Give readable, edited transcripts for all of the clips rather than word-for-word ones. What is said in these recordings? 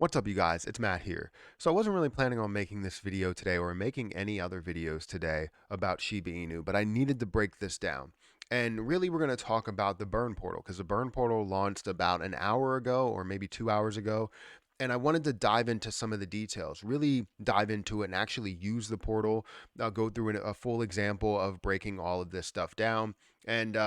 What's up, you guys? It's Matt here. So I wasn't really planning on making this video today or making any other videos today about Shiba Inu, but I needed to break this down. And really, we're going to talk about the burn portal because the burn portal launched about an hour ago or maybe 2 hours ago. And I wanted to dive into some of the details, really dive into it and actually use the portal. I'll go through a full example of breaking all of this stuff down. And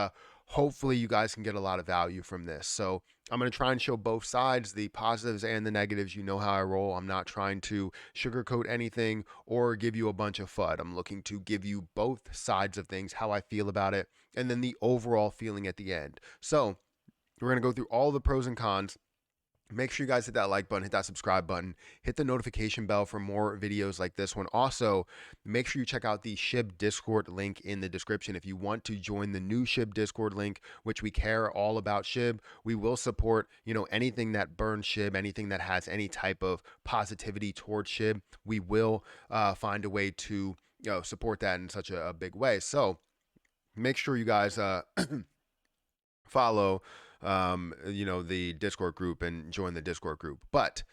hopefully, you guys can get a lot of value from this. So I'm going to try and show both sides, the positives and the negatives. You know how I roll. I'm not trying to sugarcoat anything or give you a bunch of FUD. I'm looking to give you both sides of things, how I feel about it, and then the overall feeling at the end. So we're going to go through all the pros and cons. Make sure you guys hit that like button, hit that subscribe button, hit the notification bell for more videos like this one. Also, make sure you check out the SHIB Discord link in the description if you want to join the new SHIB Discord link, which we care all about SHIB. We will support, anything that burns SHIB, anything that has any type of positivity towards SHIB. We will find a way to, support that in such a big way. So make sure you guys follow the Discord group and join the Discord group. But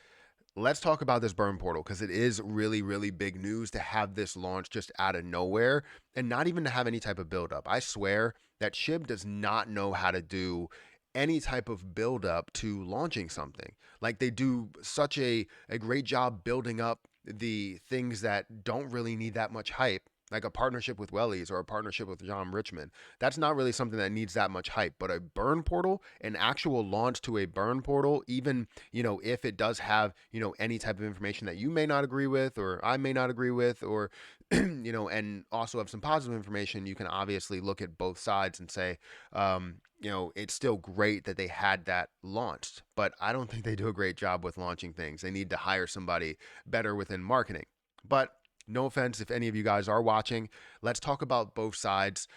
let's talk about this burn portal because it is really, really big news to have this launch just out of nowhere and not even to have any type of build up. I swear that SHIB does not know how to do any type of build up to launching something. Like they do such a great job building up the things that don't really need that much hype, like a partnership with Wellies or a partnership with John Richmond. That's not really something that needs that much hype. But a burn portal, an actual launch to a burn portal, even, if it does have, any type of information that you may not agree with or I may not agree with, or, and also have some positive information, you can obviously look at both sides and say, it's still great that they had that launched, but I don't think they do a great job with launching things. They need to hire somebody better within marketing. But no offense if any of you guys are watching. Let's talk about both sides.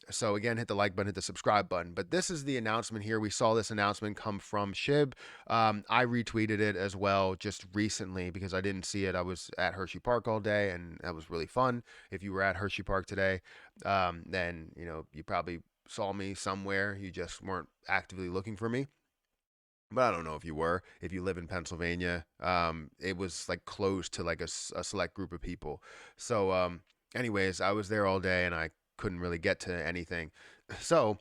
So again, hit the like button, hit the subscribe button. But this is the announcement here. We saw this announcement come from SHIB. I retweeted it as well just recently because I didn't see it. I was at Hershey Park all day, and that was really fun. If you were at Hershey Park today, then you probably saw me somewhere. You just weren't actively looking for me. But I don't know if you were. If you live in Pennsylvania, it was like closed to like a select group of people. So, anyways, I was there all day and I couldn't really get to anything. So,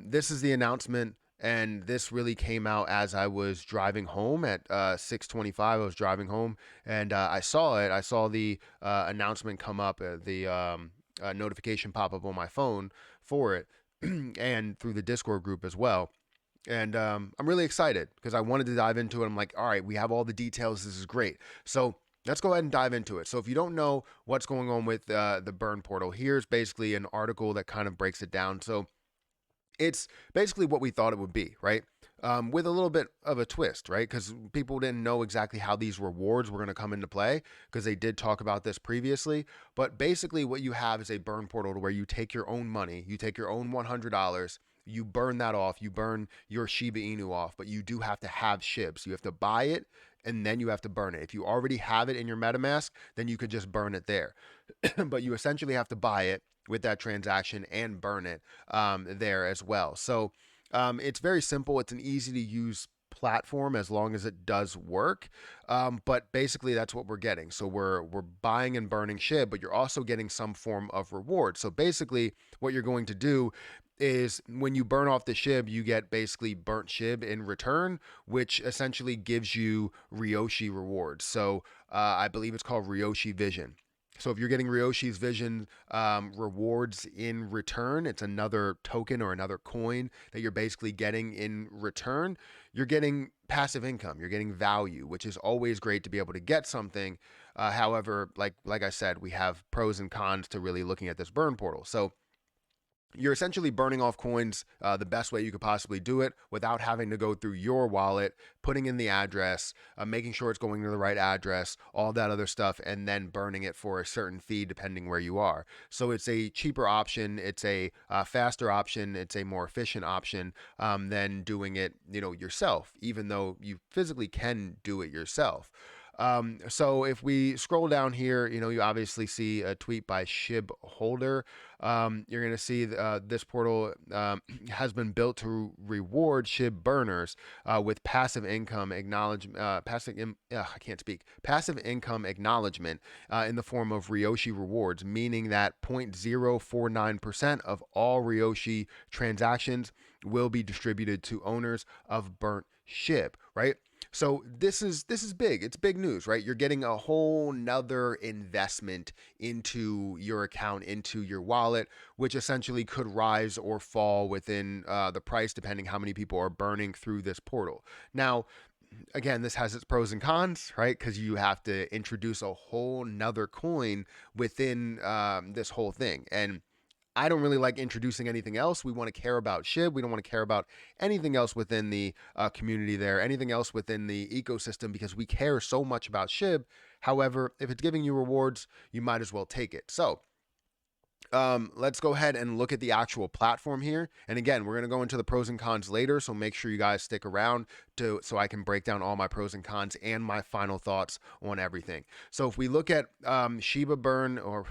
this is the announcement, and this really came out as I was driving home at 6:25. I was driving home, and I saw it. I saw the announcement come up, the notification pop up on my phone for it, and through the Discord group as well. And I'm really excited because I wanted to dive into it. I'm like, all right, we have all the details. This is great. So let's go ahead and dive into it. So if you don't know what's going on with the burn portal, here's basically an article that kind of breaks it down. So it's basically what we thought it would be, right? With a little bit of a twist, right? Because people didn't know exactly how these rewards were going to come into play because they did talk about this previously. But basically, what you have is a burn portal to where you take your own money, you take your own $100, you burn that off, you burn your Shiba Inu off, but you do have to have SHIB. So you have to buy it and then you have to burn it. If you already have it in your MetaMask, then you could just burn it there. But you essentially have to buy it with that transaction and burn it there as well. So it's very simple. It's an easy to use platform as long as it does work. But basically that's what we're getting. So we're buying and burning SHIB, but you're also getting some form of reward. So basically what you're going to do is when you burn off the SHIB, you get basically burnt SHIB in return, which essentially gives you Ryoshi rewards. So I believe it's called Ryoshi Vision. So if you're getting Ryoshi's Vision rewards in return, it's another token or another coin that you're basically getting in return. You're getting passive income. You're getting value, which is always great to be able to get something. However, like I said, we have pros and cons to really looking at this burn portal. So you're essentially burning off coins the best way you could possibly do it without having to go through your wallet, putting in the address, making sure it's going to the right address, all that other stuff, and then burning it for a certain fee depending where you are. So it's a cheaper option, it's a faster option, it's a more efficient option than doing it, yourself, even though you physically can do it yourself. So if we scroll down here, you obviously see a tweet by SHIB holder. You're going to see this portal has been built to reward SHIB burners with passive income I can't speak. Passive income acknowledgement in the form of Ryoshi rewards, meaning that 0.049% of all Ryoshi transactions will be distributed to owners of burnt SHIB, right? So this is big. It's big news, right? You're getting a whole nother investment into your account, into your wallet, which essentially could rise or fall within the price depending how many people are burning through this portal. Now, again, this has its pros and cons, right? Because you have to introduce a whole nother coin within this whole thing. And I don't really like introducing anything else. We want to care about SHIB. We don't want to care about anything else within the community there, anything else within the ecosystem, because we care so much about SHIB. However, if it's giving you rewards, you might as well take it. So let's go ahead and look at the actual platform here. And again, we're going to go into the pros and cons later, so make sure you guys stick around so I can break down all my pros and cons and my final thoughts on everything. So if we look at Shiba Burn, or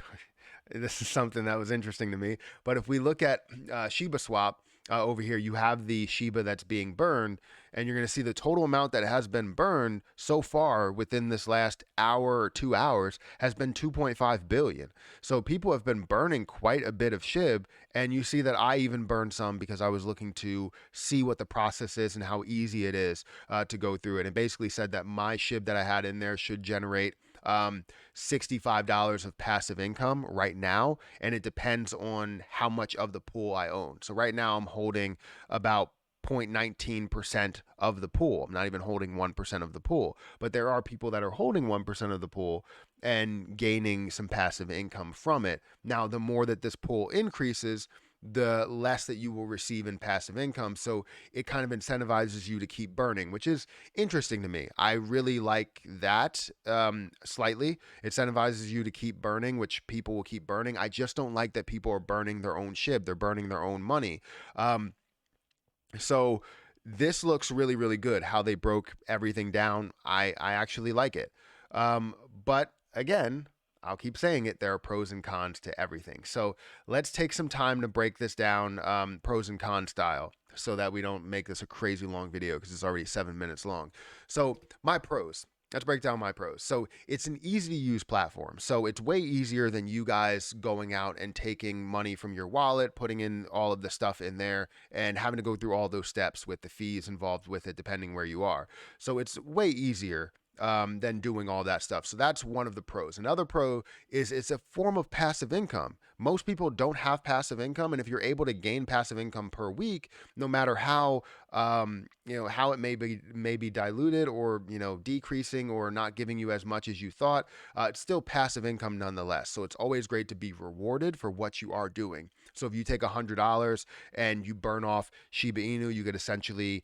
this is something that was interesting to me. But if we look at Shiba Swap over here, you have the Shiba that's being burned, and you're going to see the total amount that has been burned so far within this last hour or 2 hours has been 2.5 billion. So people have been burning quite a bit of SHIB, and you see that I even burned some because I was looking to see what the process is and how easy it is to go through it. And basically said that my SHIB that I had in there should generate $65 of passive income right now, and it depends on how much of the pool I own. So right now I'm holding about 0.19% of the pool. I'm not even holding 1% of the pool, but there are people that are holding 1% of the pool and gaining some passive income from it. Now, the more that this pool increases, the less that you will receive in passive income. So it kind of incentivizes you to keep burning, which is interesting to me. I really like that slightly. It incentivizes you to keep burning, which people will keep burning. I just don't like that people are burning their own SHIB. They're burning their own money. So this looks really, really good, how they broke everything down. I actually like it. But again, I'll keep saying it, there are pros and cons to everything. So let's take some time to break this down pros and cons style so that we don't make this a crazy long video because it's already 7 minutes long. So my pros. Let's break down my pros. So it's an easy to use platform. So it's way easier than you guys going out and taking money from your wallet, putting in all of the stuff in there and having to go through all those steps with the fees involved with it, depending where you are. So it's way easier than doing all that stuff. So that's one of the pros. Another pro is it's a form of passive income. Most people don't have passive income, and if you're able to gain passive income per week, no matter how how it may be diluted or decreasing or not giving you as much as you thought, it's still passive income nonetheless. So it's always great to be rewarded for what you are doing. So if you take $100 and you burn off Shiba Inu, you could essentially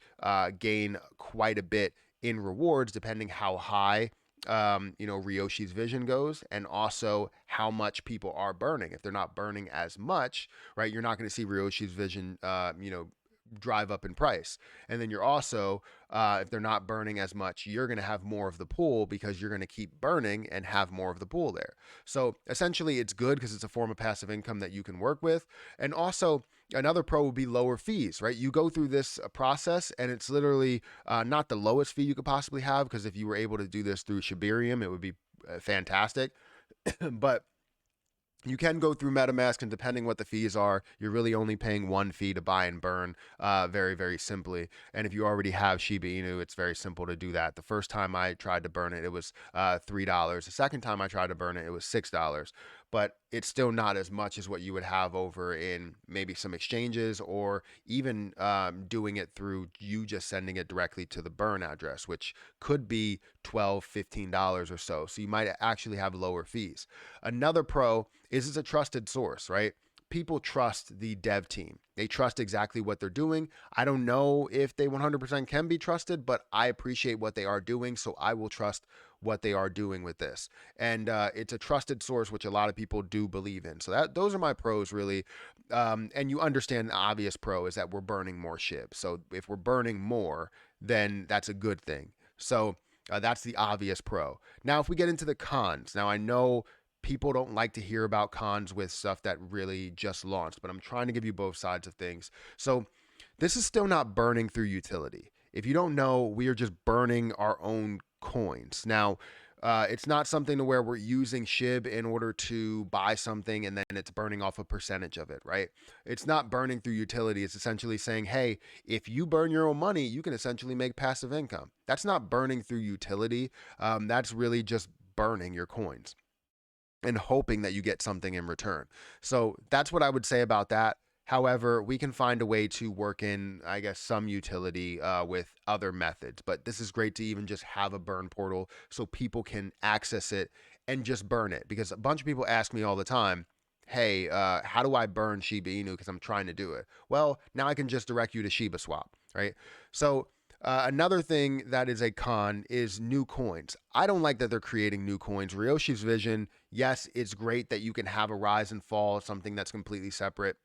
gain quite a bit in rewards, depending how high Ryoshi's vision goes, and also how much people are burning. If they're not burning as much, right, you're not going to see Ryoshi's vision drive up in price. And then you're also if they're not burning as much, you're going to have more of the pool because you're going to keep burning and have more of the pool there. So essentially it's good because it's a form of passive income that you can work with. And also another pro would be lower fees, right? You go through this process and it's literally not the lowest fee you could possibly have, because if you were able to do this through Shibarium, it would be fantastic. But you can go through MetaMask, and depending what the fees are, you're really only paying one fee to buy and burn very, very simply. And if you already have Shiba Inu, it's very simple to do that. The first time I tried to burn it, it was $3. The second time I tried to burn it, it was $6. But it's still not as much as what you would have over in maybe some exchanges, or even doing it through you just sending it directly to the burn address, which could be $12, $15 or so. So you might actually have lower fees. Another pro is it's a trusted source, right? People trust the dev team. They trust exactly what they're doing. I don't know if they 100% can be trusted, but I appreciate what they are doing, so I will trust what they are doing with this. And it's a trusted source, which a lot of people do believe in. So those are my pros, really. And you understand the obvious pro is that we're burning more SHIB. So if we're burning more, then that's a good thing. So That's the obvious pro. Now, if we get into the cons, now I know people don't like to hear about cons with stuff that really just launched, but I'm trying to give you both sides of things. So, this is still not burning through utility. If you don't know, we are just burning our own coins. Now, it's not something to where we're using SHIB in order to buy something and then it's burning off a percentage of it, right? It's not burning through utility. It's essentially saying, hey, if you burn your own money, you can essentially make passive income. That's not burning through utility. That's really just burning your coins and hoping that you get something in return. So that's what I would say about that. However, we can find a way to work in, I guess, some utility with other methods. But this is great to even just have a burn portal so people can access it and just burn it. Because a bunch of people ask me all the time, hey, how do I burn Shiba Inu? Because I'm trying to do it. Well, now I can just direct you to Shiba Swap, right? So another thing that is a con is new coins. I don't like that they're creating new coins. Ryoshi's vision, yes, it's great that you can have a rise and fall, something that's completely separate.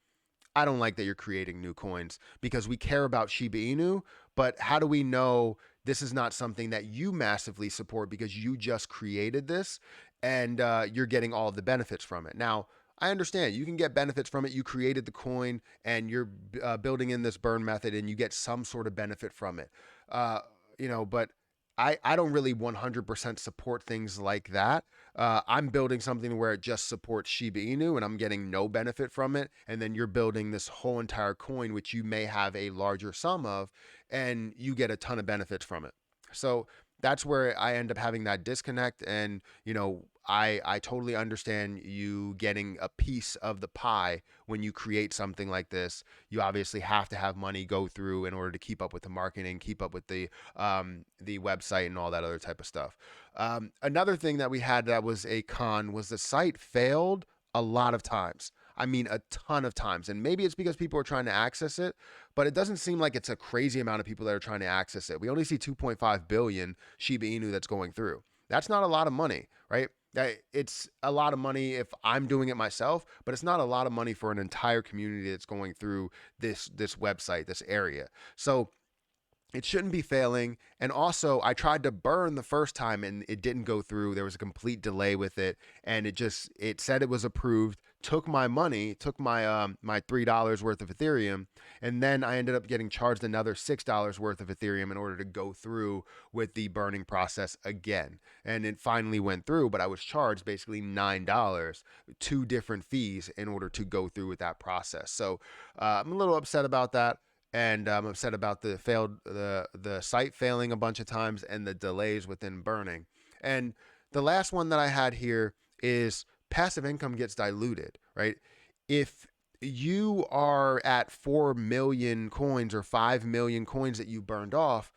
I don't like that you're creating new coins because we care about Shiba Inu, but how do we know this is not something that you massively support because you just created this and you're getting all of the benefits from it? Now, I understand you can get benefits from it. You created the coin and you're building in this burn method and you get some sort of benefit from it. Uh, but I don't really 100% support things like that. I'm building something where it just supports Shiba Inu and I'm getting no benefit from it. And then you're building this whole entire coin, which you may have a larger sum of, and you get a ton of benefits from it. So that's where I end up having that disconnect. And, I totally understand you getting a piece of the pie when you create something like this. You obviously have to have money go through in order to keep up with the marketing, keep up with the website and all that other type of stuff. Another thing that we had that was a con was the site failed a lot of times. I mean, a ton of times. And maybe it's because people are trying to access it, but it doesn't seem like it's a crazy amount of people that are trying to access it. We only see 2.5 billion Shiba Inu that's going through. That's not a lot of money, right? It's a lot of money if I'm doing it myself, but it's not a lot of money for an entire community that's going through this website, this area. So it shouldn't be failing. And also, I tried to burn the first time and it didn't go through. There was a complete delay with it, and it said it was approved. Took my money, took my $3 worth of Ethereum, and then I ended up getting charged another $6 worth of Ethereum in order to go through with the burning process again. And it finally went through, but I was charged basically $9, two different fees in order to go through with that process. So I'm a little upset about that, and I'm upset about the site failing a bunch of times and the delays within burning. And the last one that I had here is passive income gets diluted, right? If you are at 4 million coins or 5 million coins that you burned off,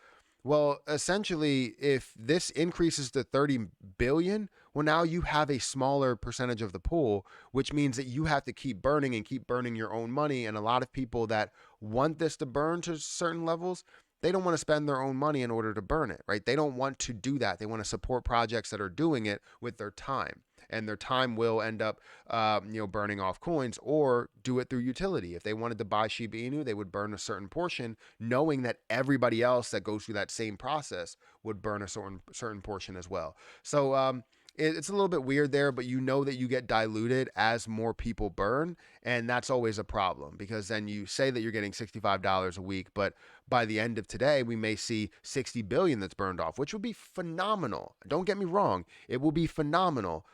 well, essentially, if this increases to 30 billion, well, now you have a smaller percentage of the pool, which means that you have to keep burning and keep burning your own money. And a lot of people that want this to burn to certain levels, they don't want to spend their own money in order to burn it, right? They don't want to do that. They want to support projects that are doing it with their time. And their time will end up, burning off coins or do it through utility. If they wanted to buy Shiba Inu, they would burn a certain portion, knowing that everybody else that goes through that same process would burn a certain portion as well. So it's a little bit weird there, but you know that you get diluted as more people burn, and that's always a problem because then you say that you're getting $65 a week, but by the end of today, we may see 60 billion that's burned off, which would be phenomenal. Don't get me wrong, it will be phenomenal,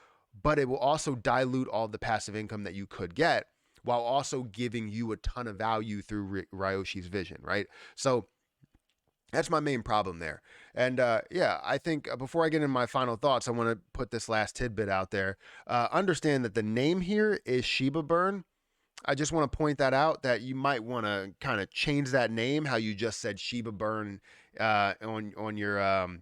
but it will also dilute all the passive income that you could get while also giving you a ton of value through Ryoshi's vision, right? So that's my main problem there. And I think before I get into my final thoughts, I want to put this last tidbit out there. Understand that the name here is Shiba Burn. I just want to point that out that you might want to kind of change that name, how you just said Shiba Burn on your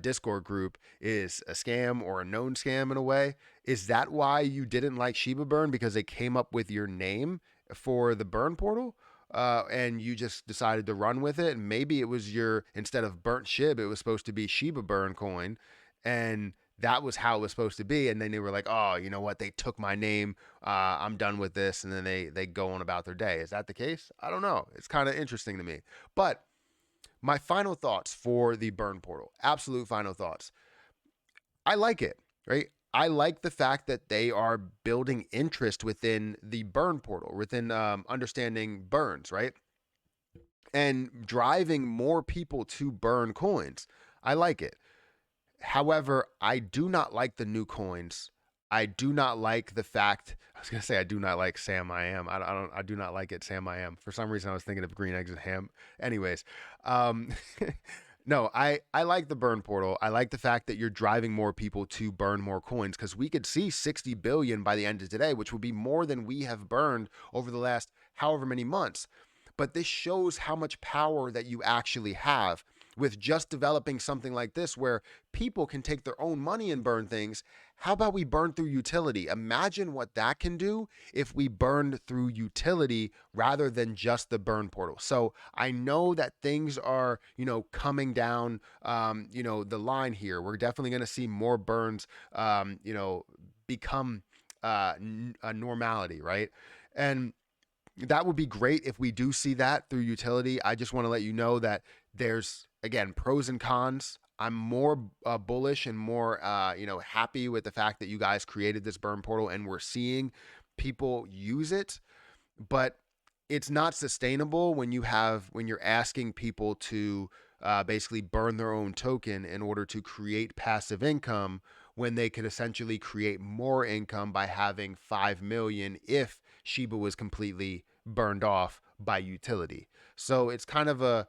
Discord group is a scam or a known scam in a way. Is that why you didn't like Shiba Burn? Because they came up with your name for the burn portal? And you just decided to run with it. And maybe it was instead of burnt SHIB, it was supposed to be Shiba Burn coin. And that was how it was supposed to be. And then they were like, oh, you know what? They took my name. I'm done with this. And then they go on about their day. Is that the case? I don't know. It's kind of interesting to me. But my final thoughts for the burn portal, absolute final thoughts. I like it, right? I like the fact that they are building interest within the burn portal, within understanding burns, right? And driving more people to burn coins. I like it. However, I do not like the new coins. I do not like the fact. I was gonna say I do not like Sam I am. I don't. I do not like it. Sam I am. For some reason, I was thinking of green eggs and ham. Anyways, um, no, I like the burn portal. I like the fact that you're driving more people to burn more coins because we could see 60 billion by the end of today, which would be more than we have burned over the last however many months. But this shows how much power that you actually have with just developing something like this where people can take their own money and burn things. How about we burn through utility? Imagine what that can do if we burned through utility rather than just the burn portal. So I know that things are, coming down, the line here. We're definitely going to see more burns, become a normality, right? And that would be great if we do see that through utility. I just want to let you know that there's, again, pros and cons. I'm more bullish and more, happy with the fact that you guys created this burn portal and we're seeing people use it, but it's not sustainable when you're asking people to basically burn their own token in order to create passive income when they could essentially create more income by having 5 million if Shiba was completely burned off by utility. So it's kind of a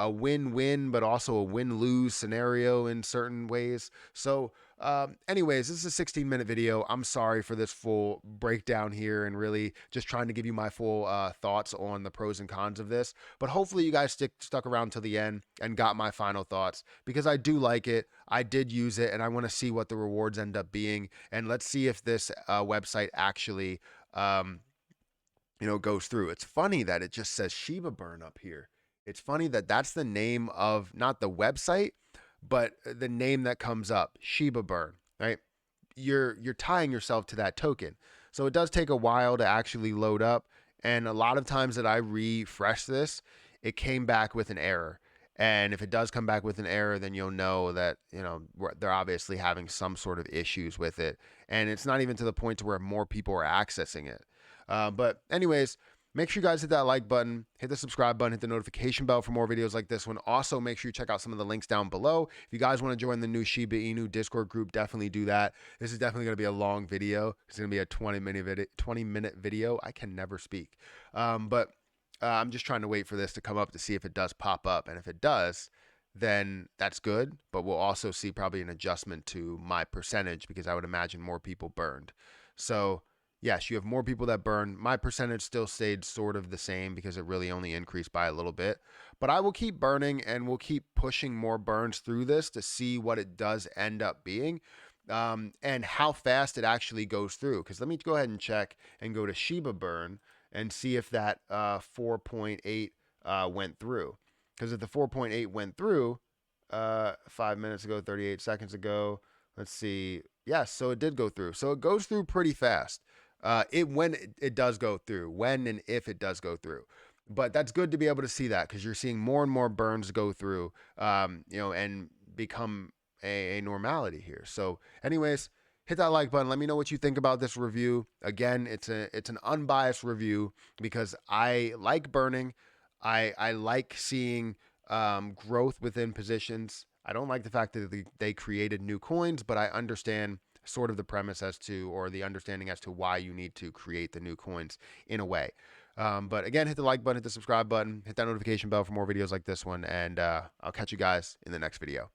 win-win, but also a win-lose scenario in certain ways. So anyways, this is a 16-minute video. I'm sorry for this full breakdown here and really just trying to give you my full thoughts on the pros and cons of this. But hopefully you guys stuck around till the end and got my final thoughts because I do like it. I did use it and I want to see what the rewards end up being. And let's see if this website actually, goes through. It's funny that it just says Shiba Burn up here. It's funny that that's the name of not the website, but the name that comes up, Shiba Burn, right? You're tying yourself to that token. So it does take a while to actually load up. And a lot of times that I refresh this, it came back with an error. And if it does come back with an error, then you'll know that, they're obviously having some sort of issues with it. And it's not even to the point to where more people are accessing it. But anyways, make sure you guys hit that like button, hit the subscribe button, hit the notification bell for more videos like this one. Also, make sure you check out some of the links down below. If you guys want to join the new Shiba Inu Discord group, definitely do that. This is definitely going to be a long video. It's going to be a 20-minute video. I can never speak. But I'm just trying to wait for this to come up to see if it does pop up. And if it does, then that's good. But we'll also see probably an adjustment to my percentage because I would imagine more people burned. So yes, you have more people that burn. My percentage still stayed sort of the same because it really only increased by a little bit. But I will keep burning and we'll keep pushing more burns through this to see what it does end up being and how fast it actually goes through. Because let me go ahead and check and go to Shiba Burn and see if that 4.8 went through. Because if the 4.8 went through 5 minutes ago, 38 seconds ago, let's see. Yes, so it did go through. So it goes through pretty fast. When it does go through, when and if it does go through. But that's good to be able to see that because you're seeing more and more burns go through, and become a normality here. So anyways, hit that like button. Let me know what you think about this review. Again, it's an unbiased review because I like burning. I like seeing growth within positions. I don't like the fact that they created new coins, but I understand sort of the premise or the understanding as to why you need to create the new coins in a way. But again, hit the like button, hit the subscribe button, hit that notification bell for more videos like this one, and I'll catch you guys in the next video.